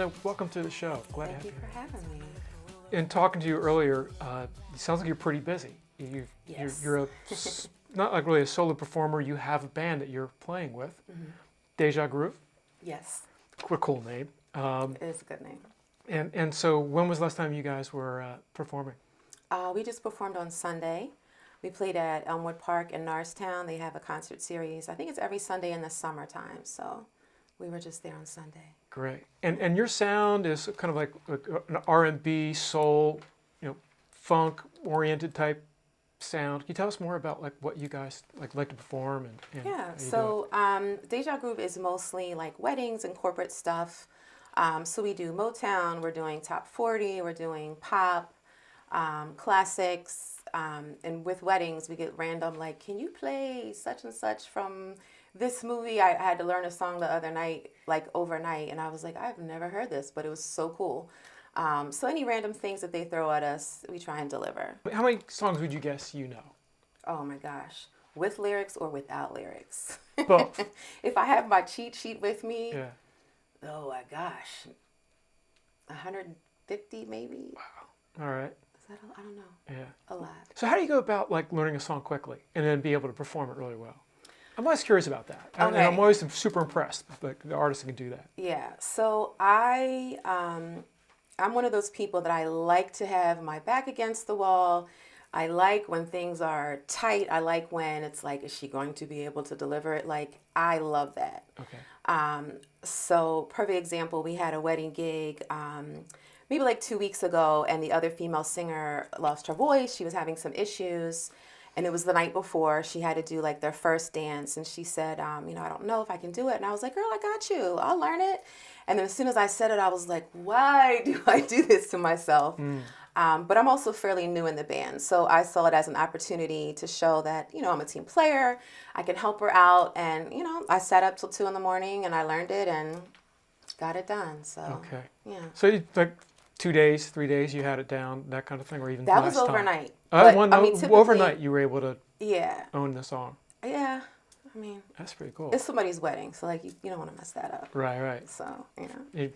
Alaina, welcome to the show. Glad to have you. Thank you for having me. In talking to you earlier, it sounds like you're pretty busy. Yes. You're not like really a solo performer. You have a band that you're playing with, Deja Groove. Yes. What a cool name. It is a good name. And so when was the last time you guys were performing? We just performed on Sunday. We played at Elmwood Park in Norristown. They have a concert series. I think it's every Sunday in the summertime. So we were just there on Sunday. Great. And your sound is kind of like an R&B, soul, funk-oriented type sound. Can you tell us more about like what you guys like to perform and Yeah. how you So Deja Groove is mostly like weddings and corporate stuff. So we do Motown. We're doing top 40. We're doing pop, classics. And with weddings, we get random like, can you play such and such from this movie? I had to learn a song the other night, like overnight, and I was like, I've never heard this, but it was so cool. So any random things that they throw at us, we try and deliver. How many songs would you guess you know? Oh my gosh. With lyrics or without lyrics? Both. If I have my cheat sheet with me, Yeah. oh my gosh, 150 maybe? Wow. All right. Is that I don't know. Yeah. A lot. So how do you go about like learning a song quickly and then be able to perform it really well? I'm always curious about that. And I'm always super impressed with the artists who can do that. Yeah. So I'm one of those people that I like to have my back against the wall. I like when things are tight. I like when it's like, is she going to be able to deliver it? Like, I love that. Okay. So perfect example, we had a wedding gig maybe like 2 weeks ago, and the other female singer lost her voice. She was having some issues, and it was the night before. She had to do like their first dance, and she said, I don't know if I can do it. And I was like, girl, I got you. I'll learn it. And then as soon as I said it, I was like, why do I do this to myself? But I'm also fairly new in the band, so I saw it as an opportunity to show that, I'm a team player. I can help her out, and, I sat up till 2 a.m. and I learned it and got it done. So, okay. Yeah. So you, like 2 days, 3 days, you had it down, that kind of thing, or even That last was overnight. Time? Overnight you were able to own the song. Yeah. That's pretty cool. It's somebody's wedding, so like you don't want to mess that up. Right. So,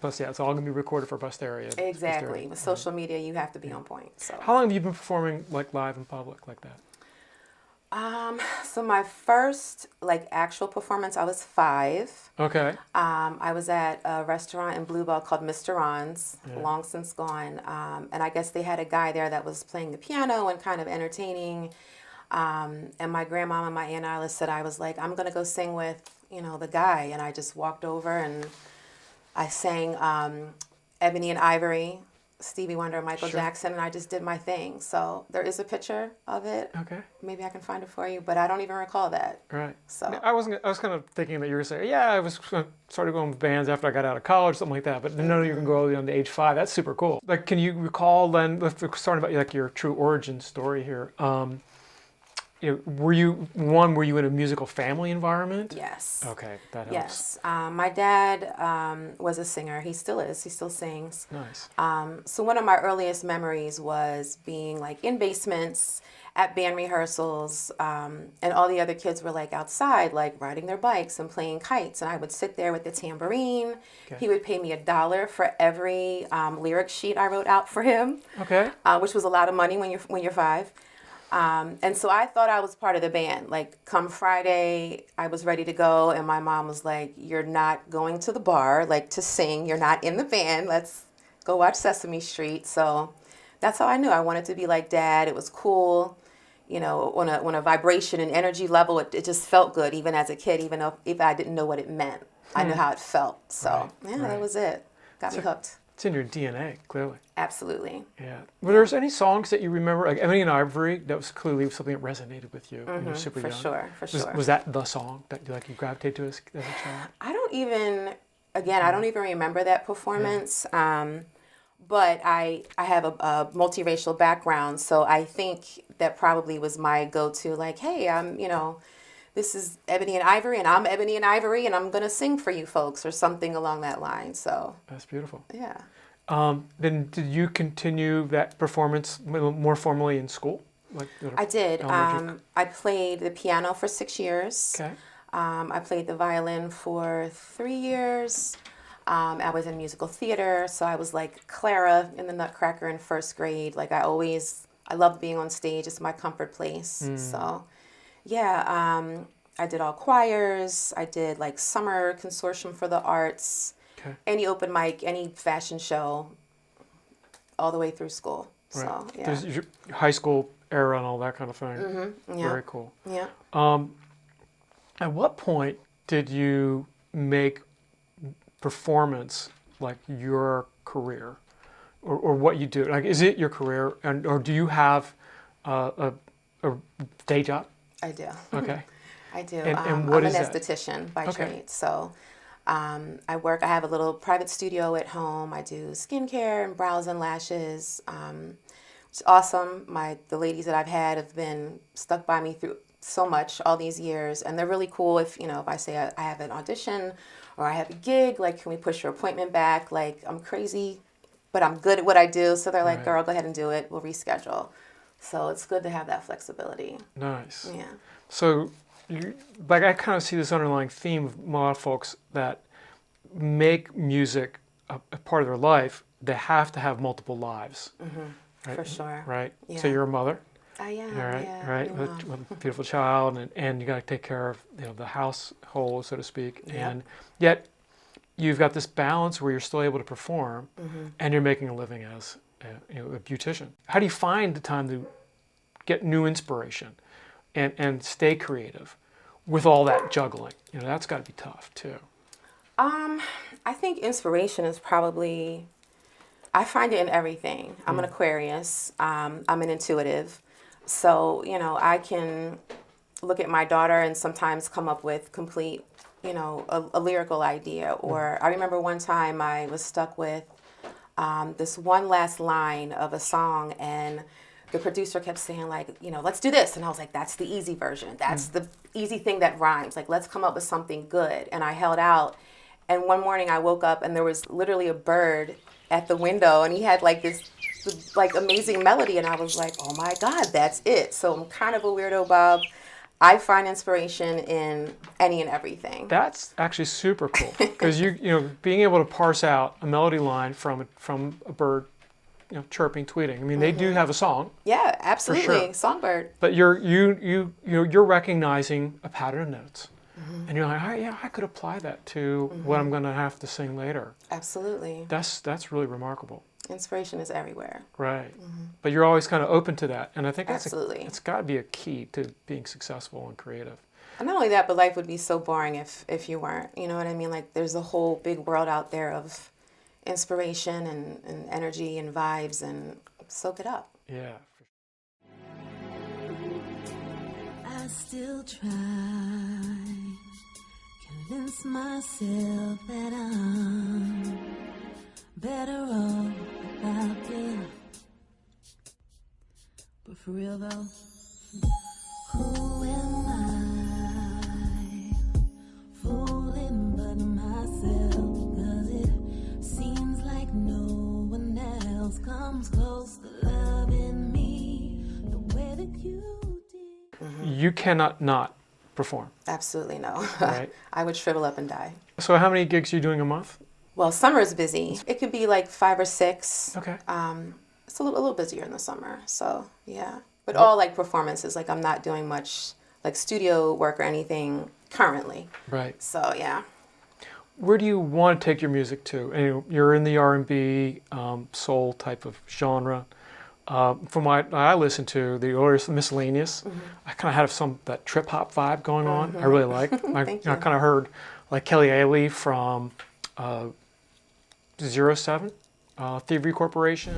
Plus, yeah, it's all going to be recorded for posterity. Exactly. With social media, you have to be on point. So. How long have you been performing like live in public like that? So my first like actual performance, I was 5. Okay. I was at a restaurant in Bluebell called Mr. Ron's, long since gone. And I guess they had a guy there that was playing the piano and kind of entertaining. And my grandma and my Aunt Alice said, I was like, I'm going to go sing with, the guy. And I just walked over and I sang Ebony and Ivory, Stevie Wonder, Michael Jackson, and I just did my thing. So there is a picture of it. Okay. Maybe I can find it for you, but I don't even recall that. Right. So I was kind of thinking that you were saying, I started going with bands after I got out of college, something like that. But no, you can go all the way down to age 5. That's super cool. Like, can you recall then? Let's start about like your true origin story here. Were you in a musical family environment? Yes. Okay, that helps. Yes. My dad was a singer. He still is. He still sings. Nice. So one of my earliest memories was being like in basements at band rehearsals, and all the other kids were like outside, like riding their bikes and playing kites, and I would sit there with the tambourine. Okay. He would pay me $1 for every lyric sheet I wrote out for him. Okay. Which was a lot of money when you're 5. And so I thought I was part of the band. Like, come Friday, I was ready to go, and my mom was like, you're not going to the bar, like, to sing. You're not in the band. Let's go watch Sesame Street. So that's how I knew I wanted to be like Dad. It was cool. On a vibration and energy level, it just felt good, even as a kid, even if I didn't know what it meant. I knew how it felt. So, that was it. Got me hooked. It's in your DNA, clearly. Absolutely. Yeah. Were there any songs that you remember, like Ebony and Ivory, that was clearly something that resonated with you when you were super young? For sure. Was that the song that you gravitated to as a child? I don't even remember that performance. But I have a multiracial background, so I think that probably was my go-to, like, hey, this is Ebony and Ivory, and I'm Ebony and Ivory, and I'm going to sing for you folks, or something along that line. So that's beautiful. Yeah. Then did you continue that performance more formally in school? I did. I played the piano for 6 years. Okay. I played the violin for 3 years. I was in musical theater, so I was like Clara in the Nutcracker in first grade. Like I loved being on stage. It's my comfort place. So yeah, I did all choirs. I did like summer consortium for the arts, Okay. any open mic, any fashion show, all the way through school. Right. So yeah. There's your high school era and all that kind of thing. Yeah. Very cool. Yeah. At what point did you make performance like your career, or what you do? Like, is it your career, or do you have a day job? I do. Okay. I do. And what I'm is an that? esthetician by Okay. trade. So I have a little private studio at home. I do skincare and brows and lashes. It's awesome. The ladies that I've had have been stuck by me through so much all these years, and they're really cool. If I say I have an audition or I have a gig, like, can we push your appointment back? Like, I'm crazy, but I'm good at what I do. So they're like, Right. girl, go ahead and do it. We'll reschedule. So it's good to have that flexibility. Nice. Yeah. So, like, I kind of see this underlying theme of a lot of folks that make music a part of their life. They have to have multiple lives. Right? For sure. Right. Yeah. So you're a mother. I am. All right. Yeah, Right. new With mom. a beautiful child, and you got to take care of the household, so to speak. Yep. And yet, you've got this balance where you're still able to perform, and you're making a living as a beautician. How do you find the time to get new inspiration and stay creative with all that juggling? That's got to be tough too. I think inspiration is probably, I find it in everything. I'm an Aquarius. I'm an intuitive. So, I can look at my daughter and sometimes come up with complete, a lyrical idea. Or I remember one time I was stuck with this one last line of a song, and the producer kept saying, like, let's do this. And I was like, that's the easy version. That's the easy thing that rhymes. Like, let's come up with something good. And I held out. And one morning I woke up and there was literally a bird at the window, and he had like this like amazing melody. And I was like, oh my God, that's it. So I'm kind of a weirdo, Bob. I find inspiration in any and everything. That's actually super cool, because being able to parse out a melody line from a bird, chirping, tweeting. I mean, they do have a song, Yeah, absolutely. sure. Songbird. but you're recognizing a pattern of notes, and you're like, oh, yeah, I could apply that to what I'm going to have to sing later. Absolutely. That's really remarkable. Inspiration is everywhere. Right. But you're always kind of open to that, and I think Absolutely. it's got to be a key to being successful and creative. And not only that, but life would be so boring if you weren't. You know what I mean? Like, there's a whole big world out there of inspiration and energy and vibes, and soak it up. Yeah. I still try, convince myself that I'm better off without you. But for real though, who am I? Fooling but myself, 'cause it seems like no one else comes close to loving me the way that you did. You cannot not perform. Absolutely no. Right. I would shrivel up and die. So how many gigs are you doing a month? Well, summer's busy. It could be like 5 or 6. Okay. It's a little busier in the summer. So yeah, but all like performances. Like, I'm not doing much like studio work or anything currently. Right. So yeah. Where do you want to take your music to? And you're in the R&B, soul type of genre. From what I listen to, the earliest miscellaneous, I kind of have that trip hop vibe going on. I really like. I Thank kind of heard like Kelly Ailey from 07, Thievery Corporation.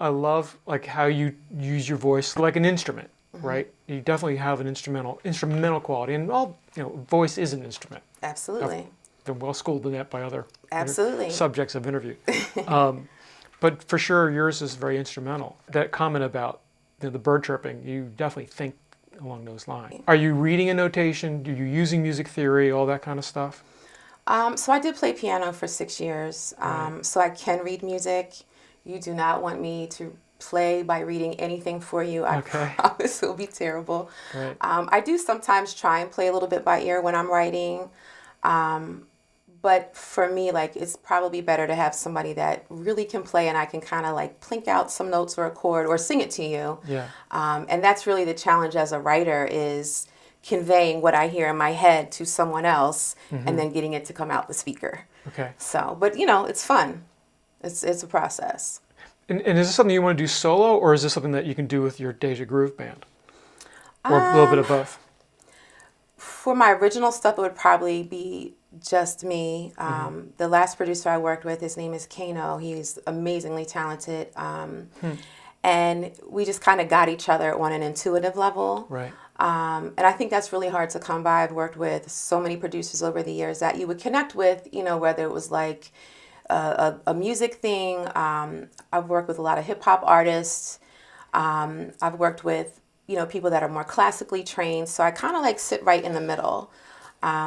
I love like how you use your voice like an instrument, right? You definitely have an instrumental quality, and all voice is an instrument. Absolutely. I've been well schooled in that by other Absolutely. subjects I've interviewed. But for sure, yours is very instrumental. That comment about the bird chirping, you definitely think along those lines. Are you reading a notation? Are you using music theory, all that kind of stuff? So I did play piano for 6 years. So I can read music. You do not want me to play by reading anything for you. I promise it'll be terrible. Right. I do sometimes try and play a little bit by ear when I'm writing. But for me, like, it's probably better to have somebody that really can play and I can kind of like plink out some notes or a chord or sing it to you. Yeah. And that's really the challenge as a writer, is conveying what I hear in my head to someone else and then getting it to come out the speaker. Okay. So, but you know, it's fun. It's a process. And is this something you want to do solo, or is this something that you can do with your Deja Groove band? Or a little bit of both? For my original stuff, it would probably be just me. The last producer I worked with, his name is Kano. He's amazingly talented. And we just kind of got each other on an intuitive level. Right. And I think that's really hard to come by. I've worked with so many producers over the years that you would connect with, you know, whether it was like a music thing. I've worked with a lot of hip hop artists. I've worked with, you know, people that are more classically trained. So I kind of like sit right in the middle.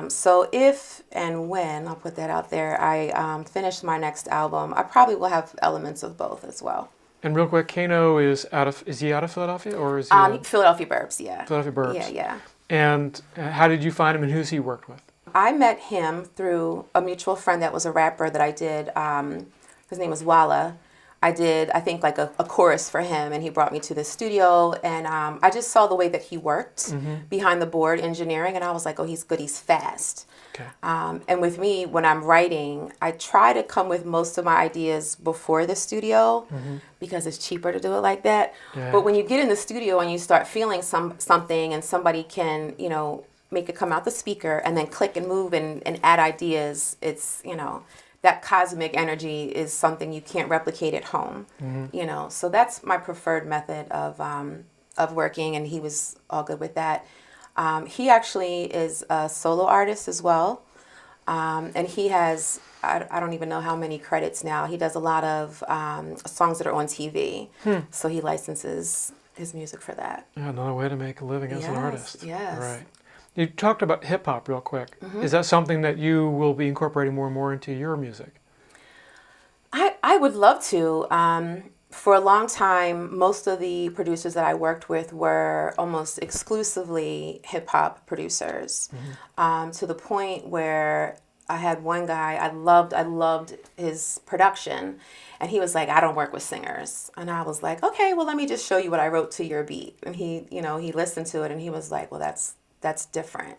So if and when, I'll put that out there, I finish my next album, I probably will have elements of both as well. And real quick, Kano is he out of Philadelphia, or is he? Philadelphia Burbs, yeah. Philadelphia Burbs. Yeah, yeah. And how did you find him, and who's he worked with? I met him through a mutual friend that was a rapper that I did. His name was Walla. I did, I think, like a chorus for him, and he brought me to the studio, and I just saw the way that he worked behind the board engineering, and I was like, oh, he's good, he's fast. Okay. And with me, when I'm writing, I try to come with most of my ideas before the studio because it's cheaper to do it like that. Yeah. But when you get in the studio and you start feeling something, and somebody can, you know, make it come out the speaker and then click and move and add ideas, it's, you know, that cosmic energy is something you can't replicate at home, you know. So that's my preferred method of working, and he was all good with that. He actually is a solo artist as well, and he has, I don't even know how many credits now. He does a lot of songs that are on TV, so he licenses his music for that. Yeah, another way to make a living as an artist. Yes. Right. You talked about hip hop real quick. Is that something that you will be incorporating more and more into your music? I would love to. For a long time, most of the producers that I worked with were almost exclusively hip hop producers, to the point where I had one guy, I loved his production, and he was like, I don't work with singers. And I was like, okay, well, let me just show you what I wrote to your beat. And he, you know, he listened to it and he was like, well, that's different.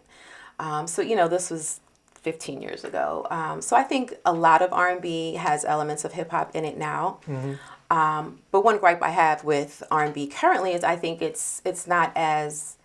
So, you know, this was 15 years ago. So I think a lot of R&B has elements of hip hop in it now. But one gripe I have with R&B currently is I think it's not as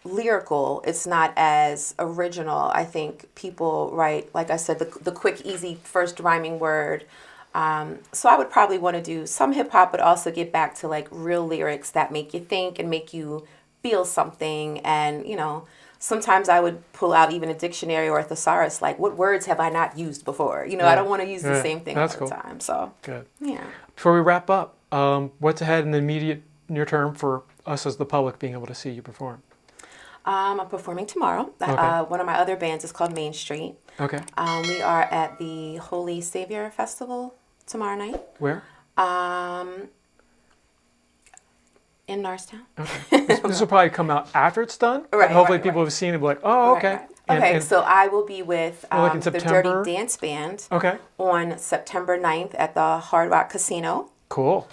lyrical. It's not as original. I think people write, like I said, the quick, easy first rhyming word. So I would probably want to do some hip hop, but also get back to like real lyrics that make you think and make you feel something. And, you know, sometimes I would pull out even a dictionary or a thesaurus, like what words have I not used before? You know, I don't want to use the same thing all the time. So, good. Yeah. Before we wrap up, what's ahead in the immediate near term for us as the public being able to see you perform? I'm performing tomorrow. Okay. One of my other bands is called Main Street. Okay. We are at the Holy Savior Festival tomorrow night. Where? In Norristown. Okay. This will probably come out after it's done. Right. Hopefully people have seen it and be like, oh, okay. Okay, so I will be with like the Dirty Dance Band on September 9th at the Hard Rock Casino. Cool.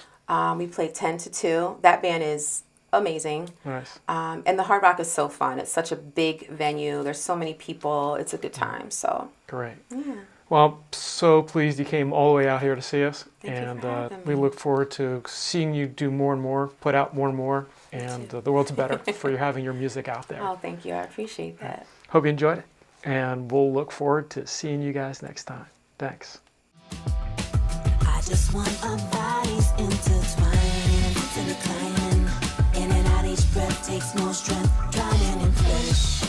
We play 10 to 2. That band is amazing. Nice. And the Hard Rock is so fun. It's such a big venue. There's so many people. It's a good time. So great. Yeah. Well, I'm so pleased you came all the way out here to see us. Thank you for having me. We look forward to seeing you do more and more, put out more and more, and the world's better for you having your music out there. Oh, thank you. I appreciate that. Hope you enjoyed it, and we'll look forward to seeing you guys next time. Thanks. I just want our bodies intertwining to declining. In and out each breath takes more strength, drowning in flesh.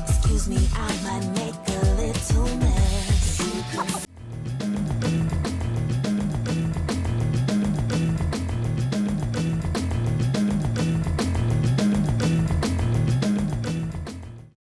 Excuse me, I might make a little mess.